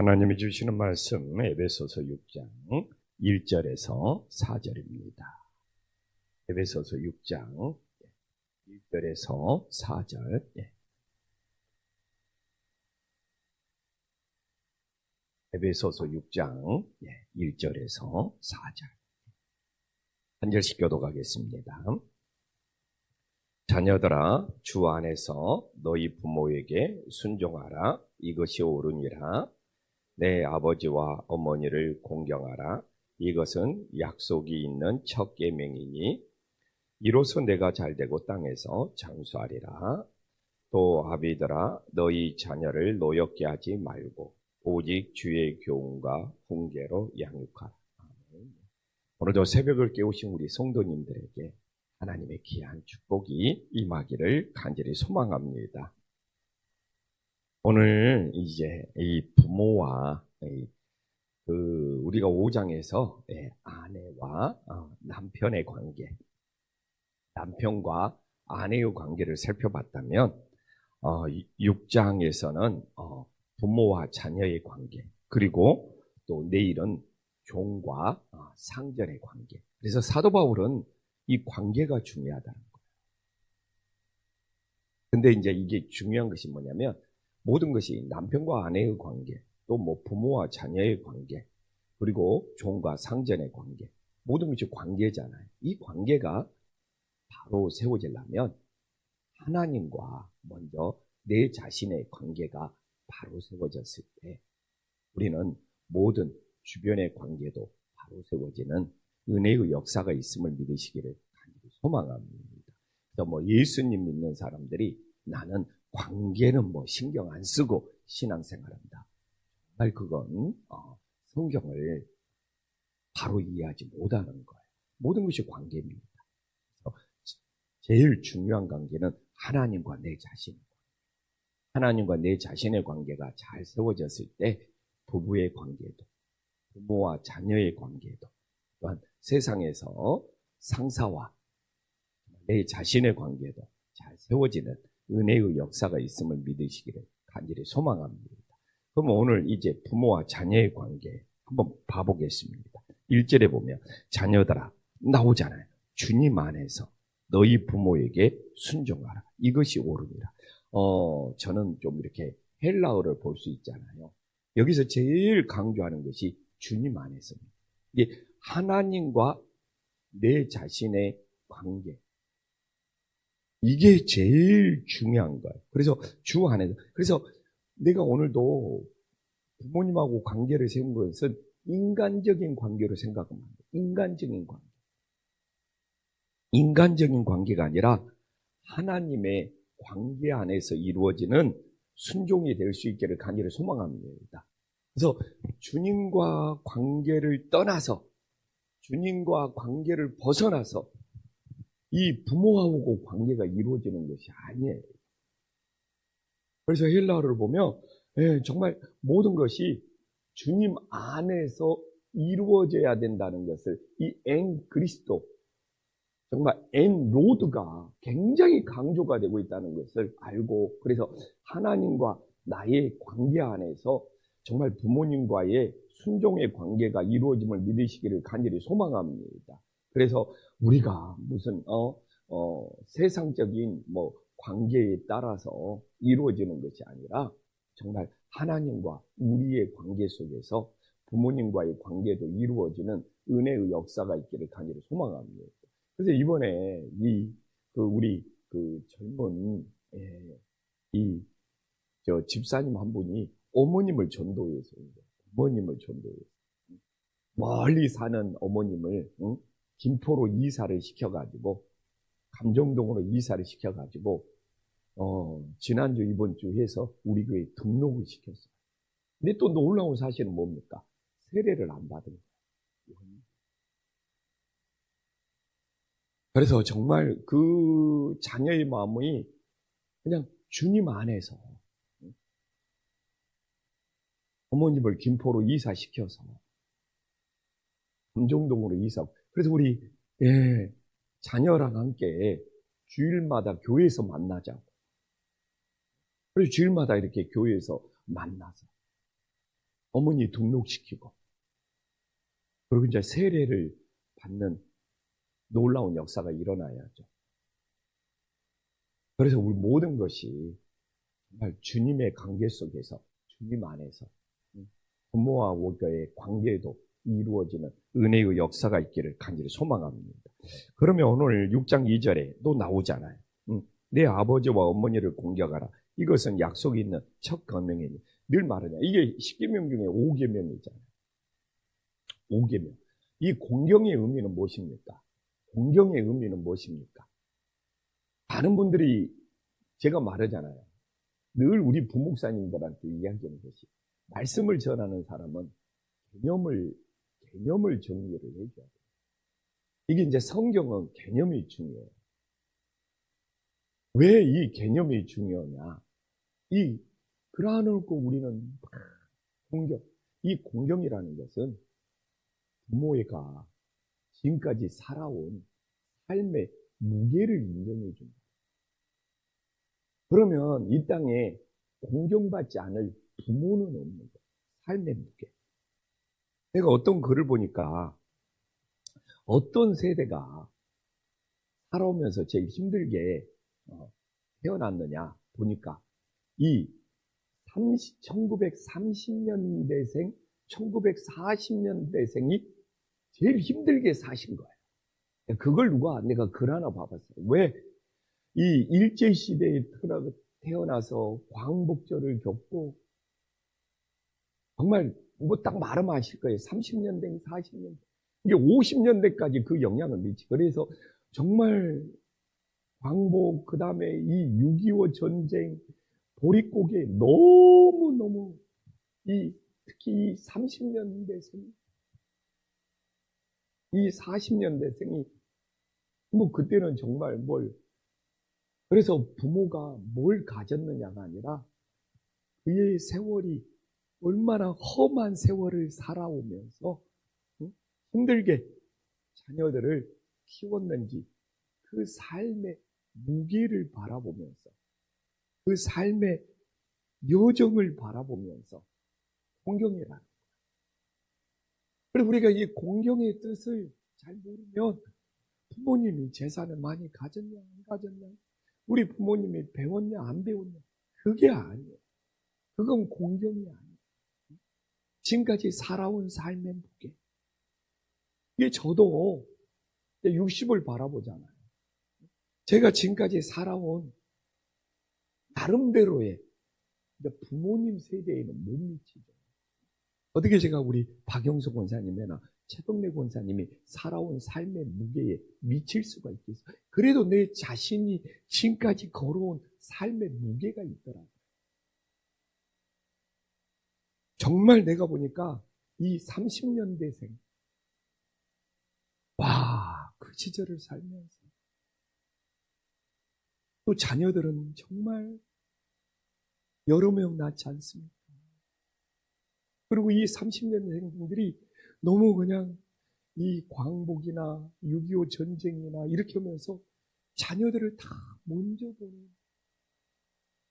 하나님이 주시는 말씀 에베소서 6장 1절에서 4절입니다. 에베소서 6장 1절에서 4절. 에베소서 6장 1절에서 4절. 한 절씩 교독하겠습니다. 자녀들아, 주 안에서 너희 부모에게 순종하라. 이것이 옳으니라. 내 아버지와 어머니를 공경하라. 이것은 약속이 있는 첫 계명이니 이로써 내가 잘되고 땅에서 장수하리라. 또 아비들아, 너희 자녀를 노엽게 하지 말고 오직 주의 교훈과 훈계로 양육하라. 오늘도 새벽을 깨우신 우리 성도님들에게 하나님의 귀한 축복이 임하기를 간절히 소망합니다. 오늘 이제 이 부모와 우리가 5장에서 아내와 남편의 관계, 남편과 아내의 관계를 살펴봤다면 6장에서는 부모와 자녀의 관계, 그리고 또 내일은 종과 상전의 관계. 그래서 사도 바울은 이 관계가 중요하다는 거예요. 근데 이제 이게 중요한 것이 뭐냐면 모든 것이 남편과 아내의 관계, 또 뭐 부모와 자녀의 관계, 그리고 종과 상전의 관계, 모든 것이 관계잖아요. 이 관계가 바로 세워지려면 하나님과 먼저 내 자신의 관계가 바로 세워졌을 때 우리는 모든 주변의 관계도 바로 세워지는 은혜의 역사가 있음을 믿으시기를 간절히 소망합니다. 그래서 뭐 예수님 믿는 사람들이 나는 관계는 뭐 신경 안 쓰고 신앙생활한다. 정말 그건 성경을 바로 이해하지 못하는 거예요. 모든 것이 관계입니다. 제일 중요한 관계는 하나님과 내 자신. 하나님과 내 자신의 관계가 잘 세워졌을 때 부부의 관계도, 부모와 자녀의 관계도, 또한 세상에서 상사와 내 자신의 관계도 잘 세워지는 은혜의 역사가 있음을 믿으시기를 간절히 소망합니다. 그럼 오늘 이제 부모와 자녀의 관계 한번 봐보겠습니다. 1절에 보면 자녀들아 나오잖아요. 주님 안에서 너희 부모에게 순종하라. 이것이 옳으니라. 저는 좀 이렇게 헬라어를 볼 수 있잖아요. 여기서 제일 강조하는 것이 주님 안에서입니다. 이게 하나님과 내 자신의 관계. 이게 제일 중요한 거예요. 그래서 주 안에서. 그래서 내가 오늘도 부모님하고 관계를 세운 것은 인간적인 관계로 생각하면 안 돼요. 인간적인 관계. 인간적인 관계가 아니라 하나님의 관계 안에서 이루어지는 순종이 될 수 있기를 간절히 소망합니다. 그래서 주님과 관계를 떠나서 주님과 관계를 벗어나서 이 부모하고 관계가 이루어지는 것이 아니에요. 그래서 헬라어를 보면 정말 모든 것이 주님 안에서 이루어져야 된다는 것을 이 엔 그리스도, 정말 엔 로드가 굉장히 강조가 되고 있다는 것을 알고, 그래서 하나님과 나의 관계 안에서 정말 부모님과의 순종의 관계가 이루어짐을 믿으시기를 간절히 소망합니다. 그래서 우리가 무슨 세상적인 뭐 관계에 따라서 이루어지는 것이 아니라 정말 하나님과 우리의 관계 속에서 부모님과의 관계도 이루어지는 은혜의 역사가 있기를 간절히 소망합니다. 그래서 이번에 우리 젊은 집사님 한 분이 어머님을 전도해서 멀리 사는 어머님을 김포로 이사를 시켜가지고 감정동으로 이사를 시켜가지고 지난주 이번주 해서 우리 교회에 등록을 시켰어요. 근데 또 놀라운 사실은 뭡니까? 세례를 안 받은 거예요. 그래서 정말 그 자녀의 마음이 그냥 주님 안에서 어머님을 김포로 이사시켜서 감정동으로 이사. 그래서 우리 자녀랑 함께 주일마다 교회에서 만나자고. 그래서 주일마다 이렇게 교회에서 만나서 어머니 등록시키고, 그리고 이제 세례를 받는 놀라운 역사가 일어나야죠. 그래서 우리 모든 것이 정말 주님의 관계 속에서, 주님 안에서 부모와 오가의 관계도 이루어지는 은혜의 역사가 있기를 간절히 소망합니다. 그러면 오늘 6장 2절에 또 나오잖아요. 내 아버지와 어머니를 공경하라. 이것은 약속이 있는 첫 계명이니. 늘 말하냐. 이게 10계명 중에 5계명이잖아요. 5계명. 이 공경의 의미는 무엇입니까? 공경의 의미는 무엇입니까? 많은 분들이 제가 말하잖아요. 늘 우리 부목사님들한테 이야기하는 것이, 말씀을 전하는 사람은 개념을 정리를 해줘야 돼요. 이게 이제 성경은 개념이 중요해요. 왜 이 개념이 중요하냐? 그러놓고 우리는 이 공경이라는 것은 부모가 지금까지 살아온 삶의 무게를 인정해 줍니다. 그러면 이 땅에 공경받지 않을 부모는 없는 거예요. 삶의 무게. 내가 어떤 글을 보니까 어떤 세대가 살아오면서 제일 힘들게 태어났느냐 보니까 이 1930년대생, 1940년대생이 제일 힘들게 사신 거예요. 그걸 내가 글 하나 봐봤어요. 왜? 이 일제시대에 태어나서 광복절을 겪고, 정말 뭐 딱 말하면 아실 거예요. 30년대, 40년대. 이게 50년대까지 그 영향을 미치고, 그래서 정말 광복, 그 다음에 이 6.25 전쟁, 보릿고개 너무너무 특히 이 30년대생, 이 40년대생이 뭐 그때는 정말 그래서 부모가 뭘 가졌느냐가 아니라 그의 세월이 얼마나 험한 세월을 살아오면서 힘들게 자녀들을 키웠는지 그 삶의 무게를 바라보면서, 그 삶의 여정을 바라보면서 공경이라는 거예요. 그리고 우리가 이 공경의 뜻을 잘 모르면 부모님이 재산을 많이 가졌냐 안 가졌냐, 우리 부모님이 배웠냐 안 배웠냐, 그게 아니에요. 그건 공경이 아니에요. 지금까지 살아온 삶의 무게. 이게 저도 60을 바라보잖아요. 제가 지금까지 살아온 나름대로의 부모님 세대에는 못 미치죠. 어떻게 제가 우리 박영수 권사님이나 최덕래 권사님이 살아온 삶의 무게에 미칠 수가 있겠어요? 그래도 내 자신이 지금까지 걸어온 삶의 무게가 있더라고요. 정말 내가 보니까 이 30년대생, 그 시절을 살면서 또 자녀들은 정말 여러 명 낳지 않습니까? 그리고 이 30년생들이 너무 그냥 이 광복이나 6.25 전쟁이나 이렇게 하면서 자녀들을 다 먼저 보는,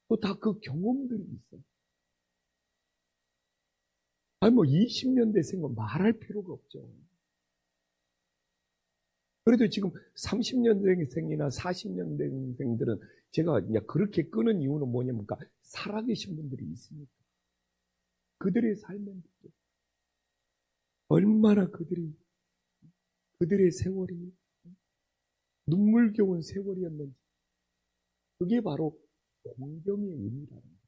또 다 그 경험들이 있어요. 20년대생은 말할 필요가 없죠. 그래도 지금 30년생이나 40년생들은 제가 이제 그렇게 끄는 이유는 뭐냐면, 살아계신 분들이 있으니까. 그들의 삶은 얼마나 그들의 세월이 눈물겨운 세월이었는지, 그게 바로 공경의 의미라는 거예요.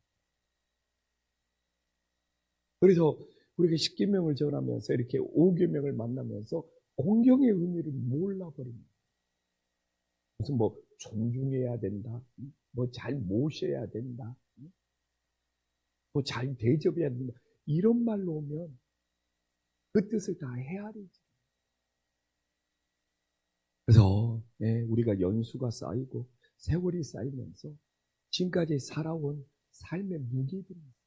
그래서 우리가 10계명을 전하면서 이렇게 5계명을 만나면서 공경의 의미를 몰라버립니다. 무슨 존중해야 된다, 잘 모셔야 된다, 잘 대접해야 된다, 이런 말로 오면 그 뜻을 다 헤아리지. 그래서 우리가 연수가 쌓이고 세월이 쌓이면서 지금까지 살아온 삶의 무게들이 있어요.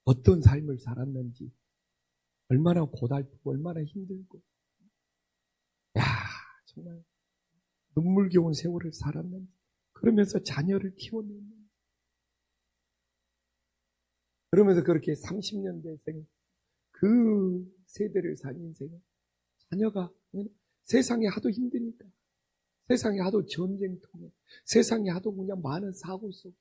어떤 삶을 살았는지, 얼마나 고달프고 얼마나 힘들고, 정말 눈물겨운 세월을 살았는지, 그러면서 자녀를 키웠는지, 그러면서 그렇게 30년 대생 그 세대를 산 인생은 자녀가 세상에 하도 힘드니까, 세상에 하도 전쟁통에, 세상에 하도 그냥 많은 사고 속에,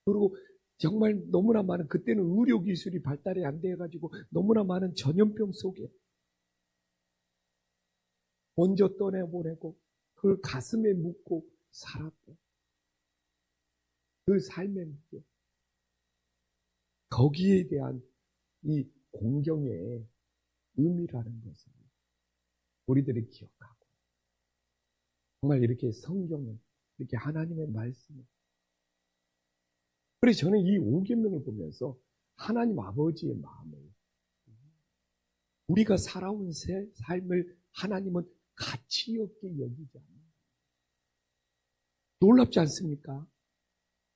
그리고 정말 너무나 많은, 그때는 의료기술이 발달이 안 돼가지고 너무나 많은 전염병 속에 먼저 떠내보내고 그걸 가슴에 묻고 살았고, 그 삶의 무게, 거기에 대한 이 공경의 의미라는 것을 우리들이 기억하고, 정말 이렇게 성경을, 이렇게 하나님의 말씀을, 그래서 저는 이 5계명을 보면서 하나님 아버지의 마음을, 우리가 살아온 삶을 하나님은 가치 없게 여기지 않는다. 놀랍지 않습니까?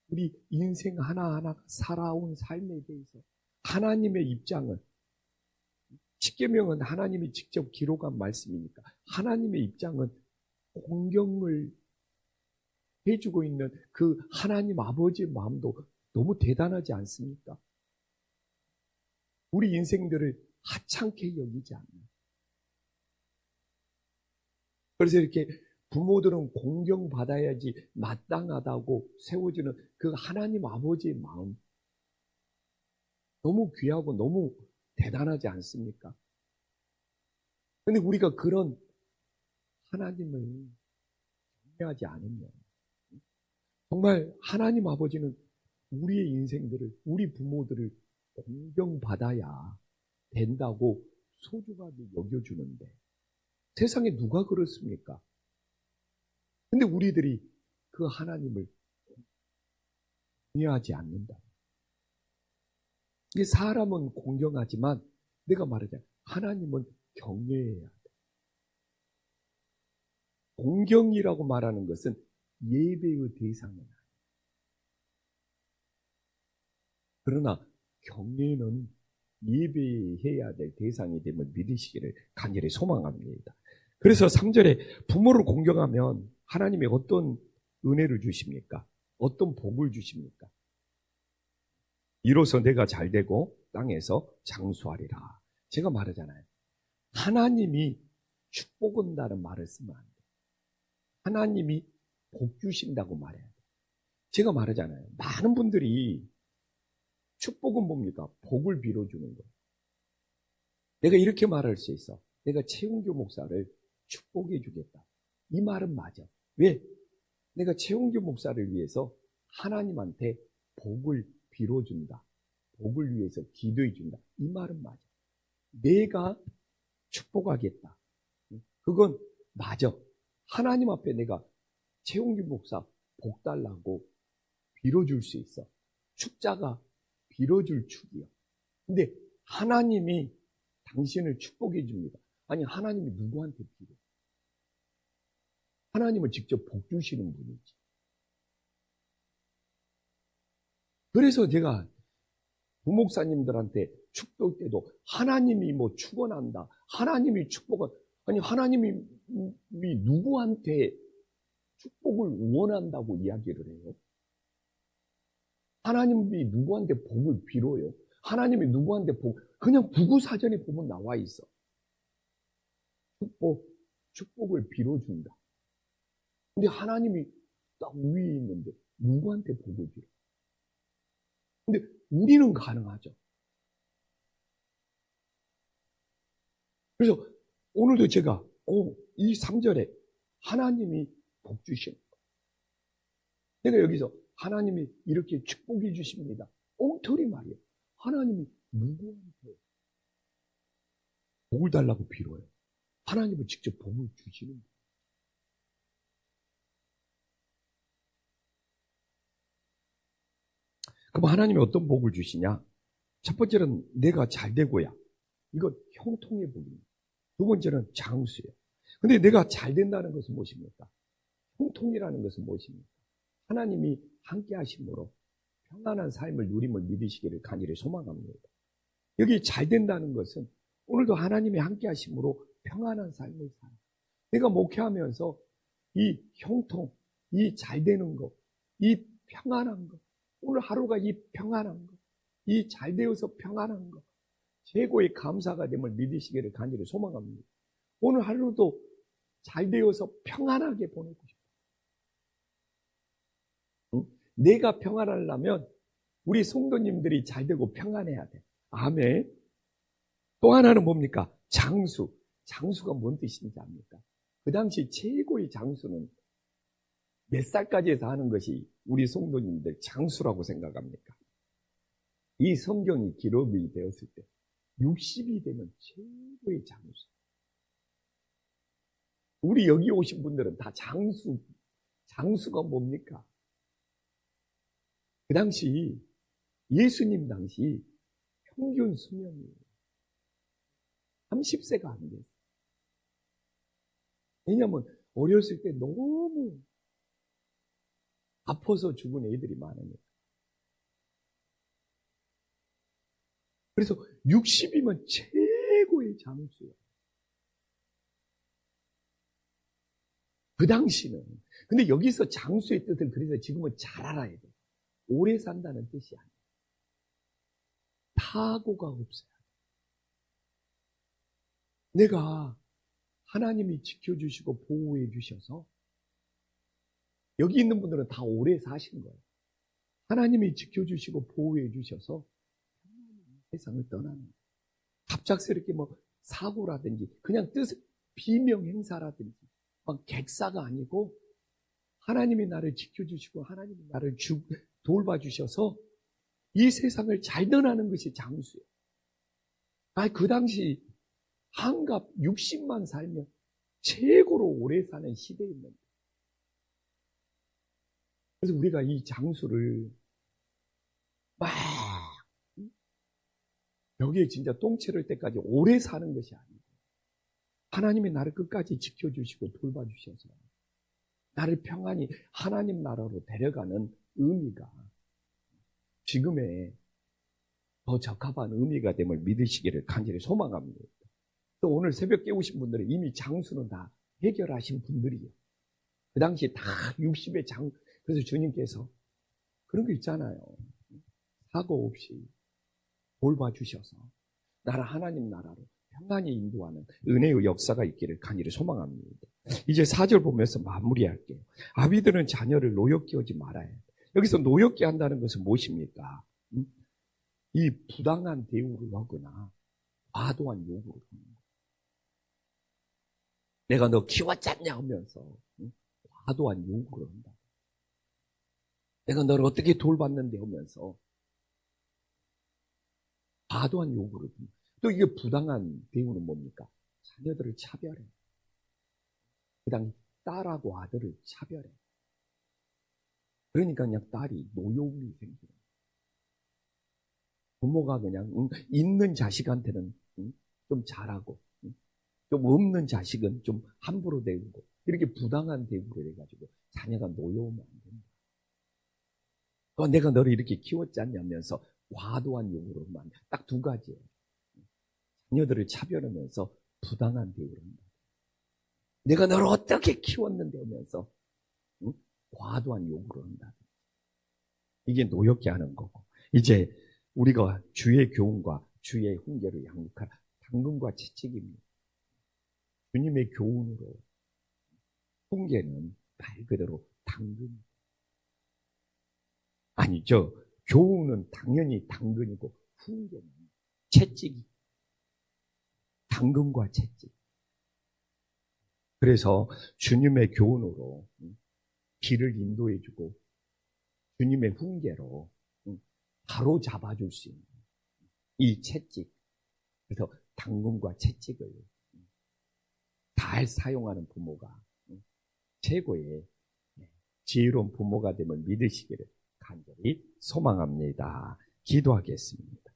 우리 인생 하나하나 살아온 삶에 대해서 하나님의 입장은, 10계명은 하나님이 직접 기록한 말씀이니까 하나님의 입장은 공경을 해주고 있는 그 하나님 아버지의 마음도 너무 대단하지 않습니까? 우리 인생들을 하찮게 여기지 않는. 그래서 이렇게 부모들은 공경받아야지 마땅하다고 세워지는 그 하나님 아버지의 마음, 너무 귀하고 너무 대단하지 않습니까? 근데 우리가 그런 하나님을 경외하지 않으면, 정말 하나님 아버지는 우리의 인생들을, 우리 부모들을 공경받아야 된다고 소중하게 여겨주는데 세상에 누가 그렇습니까? 근데 우리들이 그 하나님을 경외하지 않는다. 이게 사람은 공경하지만 내가 말하자면 하나님은 경외해야 돼. 공경이라고 말하는 것은 예배의 대상은 아니에요. 그러나 경외는 예배해야 될 대상이 됨을 믿으시기를 간절히 소망합니다. 그래서 3절에 부모를 공경하면 하나님이 어떤 은혜를 주십니까? 어떤 복을 주십니까? 이로써 내가 잘되고 땅에서 장수하리라. 제가 말하잖아요. 하나님이 축복한다는 말을 쓰면 안 돼요. 하나님이 복 주신다고 말해야 돼요. 제가 말하잖아요. 많은 분들이 축복은 뭡니까? 복을 빌어주는 거예요. 내가 이렇게 말할 수 있어. 내가 최홍규 목사를 축복해 주겠다. 이 말은 맞아. 왜? 내가 최홍규 목사를 위해서 하나님한테 복을 빌어준다. 복을 위해서 기도해 준다. 이 말은 맞아. 내가 축복하겠다. 그건 맞아. 하나님 앞에 내가 최홍규 목사 복 달라고 빌어줄 수 있어. 축자가 빌어줄 축이야. 근데 하나님이 당신을 축복해 줍니다. 아니, 하나님이 누구한테 빌어? 하나님은 직접 복 주시는 분이지. 그래서 제가 부목사님들한테 축도할 때도 하나님이 뭐 축원한다, 하나님이 축복은, 아니 하나님이 누구한테 축복을 원한다고 이야기를 해요? 하나님이 누구한테 복을 빌어요? 하나님이 누구한테 그냥 구구사전에 보면 나와 있어. 축복을 빌어준다. 근데 하나님이 딱 위에 있는데 누구한테 복을 빌어? 근데 우리는 가능하죠. 그래서 오늘도 제가 이 3절에 하나님이 복 주시는 거예요. 내가 여기서 하나님이 이렇게 축복해 주십니다. 엉터리 말이에요. 하나님이 누구한테 복을 달라고 빌어요? 하나님은 직접 복을 주시는 거예요. 그럼 하나님이 어떤 복을 주시냐? 첫 번째는 내가 잘 되고야. 이건 형통의 복입니다. 두 번째는 장수예요. 근데 내가 잘 된다는 것은 무엇입니까? 형통이라는 것은 무엇입니까? 하나님이 함께 하심으로 평안한 삶을 누림을 믿으시기를 간절히 소망합니다. 여기 잘 된다는 것은 오늘도 하나님이 함께 하심으로 평안한 삶을 살아. 내가 목회하면서 이 형통, 이 잘 되는 것, 이 평안한 것, 오늘 하루가 이 평안한 것, 이 잘 되어서 평안한 것, 최고의 감사가 됨을 믿으시기를 간절히 소망합니다. 오늘 하루도 잘 되어서 평안하게 보내고 싶어요. 응? 내가 평안하려면 우리 성도님들이 잘 되고 평안해야 돼. 아멘. 또 하나는 뭡니까? 장수. 장수가 뭔 뜻인지 압니까? 그 당시 최고의 장수는 몇 살까지 해서 하는 것이 우리 성도님들 장수라고 생각합니까? 이 성경이 기록이 되었을 때 60이 되면 최고의 장수. 우리 여기 오신 분들은 다 장수가 뭡니까? 그 당시 예수님 당시 평균 수명이 30세가 안 됐어요. 왜냐하면 어렸을 때 너무 아파서 죽은 애들이 많으니까. 그래서 60이면 최고의 장수예요. 그 당시는. 근데 여기서 장수의 뜻을 그래서 지금은 잘 알아야 돼. 오래 산다는 뜻이 아니에요. 타고가 없어요. 내가 하나님이 지켜주시고 보호해 주셔서 여기 있는 분들은 다 오래 사신 거예요. 하나님이 지켜주시고 보호해 주셔서 세상을 떠나는 거예요. 갑작스럽게 뭐 사고라든지 그냥 비명 행사라든지 막 객사가 아니고 하나님이 나를 지켜주시고 하나님이 나를 돌봐주셔서 이 세상을 잘 떠나는 것이 장수예요. 그 당시 한갑 60만 살면 최고로 오래 사는 시대였는데 그래서 우리가 이 장수를 막 여기에 진짜 똥채를 때까지 오래 사는 것이 아니고 하나님이 나를 끝까지 지켜주시고 돌봐주셔서 나를 평안히 하나님 나라로 데려가는 의미가 지금의 더 적합한 의미가 됨을 믿으시기를 간절히 소망합니다. 또 오늘 새벽 깨우신 분들은 이미 장수는 다 해결하신 분들이에요. 그 당시에 다 60의 그래서 주님께서 그런 거 있잖아요. 사고 없이 돌봐주셔서 나라 하나님 나라로 평안히 인도하는 은혜의 역사가 있기를 간절히 소망합니다. 이제 4절 보면서 마무리할게요. 아비들은 자녀를 노엽게 하지 말아야 해. 여기서 노엽게 한다는 것은 무엇입니까? 이 부당한 대우를 하거나 과도한 요구를 하는 거예요. 내가 너 키웠잖냐 하면서 과도한 요구를 한다. 내가 너를 어떻게 돌봤는데 하면서 과도한 요구를 합니다. 또 이게 부당한 대우는 뭡니까? 자녀들을 차별해. 그 다음에 딸하고 아들을 차별해. 그러니까 그냥 딸이 노여움이 생기는 부모가 그냥 있는 자식한테는 좀 잘하고 좀 없는 자식은 좀 함부로 대우고 이렇게 부당한 대우를 해가지고 자녀가 노여우면 안 된다. 또 내가 너를 이렇게 키웠지 않냐면서 과도한 요구로만 딱 두 가지예요. 자녀들을 차별하면서 부당한 대우를 한다. 내가 너를 어떻게 키웠는데 하면서 과도한 요구를 한다. 이게 노엽게 하는 거고 이제 우리가 주의 교훈과 주의 훈계를 양육하라. 당근과 채찍입니다. 주님의 교훈으로 훈계는 말 그대로 당근. 아니죠. 교훈은 당연히 당근이고 훈계는 채찍이. 당근과 채찍. 그래서 주님의 교훈으로 길을 인도해주고 주님의 훈계로 바로 잡아줄 수 있는 이 채찍. 그래서 당근과 채찍을 잘 사용하는 부모가 최고의 지혜로운 부모가 됨을 믿으시기를 간절히 소망합니다. 기도하겠습니다.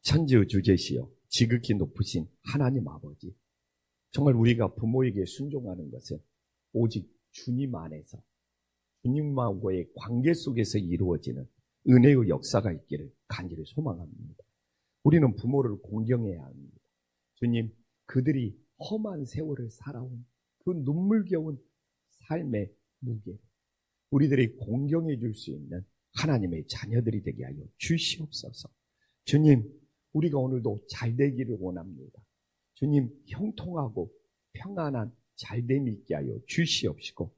천지의 주제시여 지극히 높으신 하나님 아버지, 정말 우리가 부모에게 순종하는 것은 오직 주님 안에서 주님과의 관계 속에서 이루어지는 은혜의 역사가 있기를 간절히 소망합니다. 우리는 부모를 공경해야 합니다. 주님, 그들이 험한 세월을 살아온 그 눈물겨운 삶의 무게, 우리들이 공경해 줄 수 있는 하나님의 자녀들이 되게 하여 주시옵소서. 주님, 우리가 오늘도 잘 되기를 원합니다. 주님, 형통하고 평안한 잘됨이 있게 하여 주시옵시고,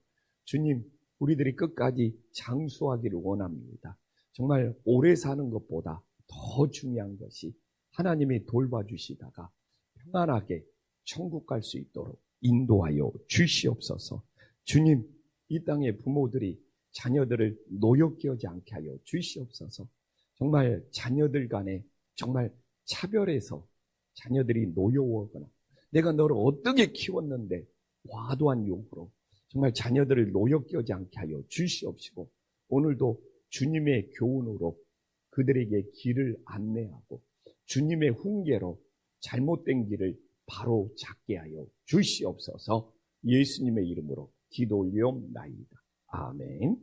주님, 우리들이 끝까지 장수하기를 원합니다. 정말 오래 사는 것보다 더 중요한 것이 하나님이 돌봐주시다가 평안하게 천국 갈 수 있도록 인도하여 주시옵소서. 주님, 이 땅의 부모들이 자녀들을 노엽게 하지 않게 하여 주시옵소서. 정말 자녀들 간에 정말 차별해서 자녀들이 노여워하거나 내가 너를 어떻게 키웠는데 과도한 요구로 정말 자녀들을 노엽게 하지 않게 하여 주시옵시고, 오늘도 주님의 교훈으로 그들에게 길을 안내하고 주님의 훈계로 잘못된 길을 바로 잡게 하여 주시옵소서. 예수님의 이름으로 기도 올리옵나이다. 아멘.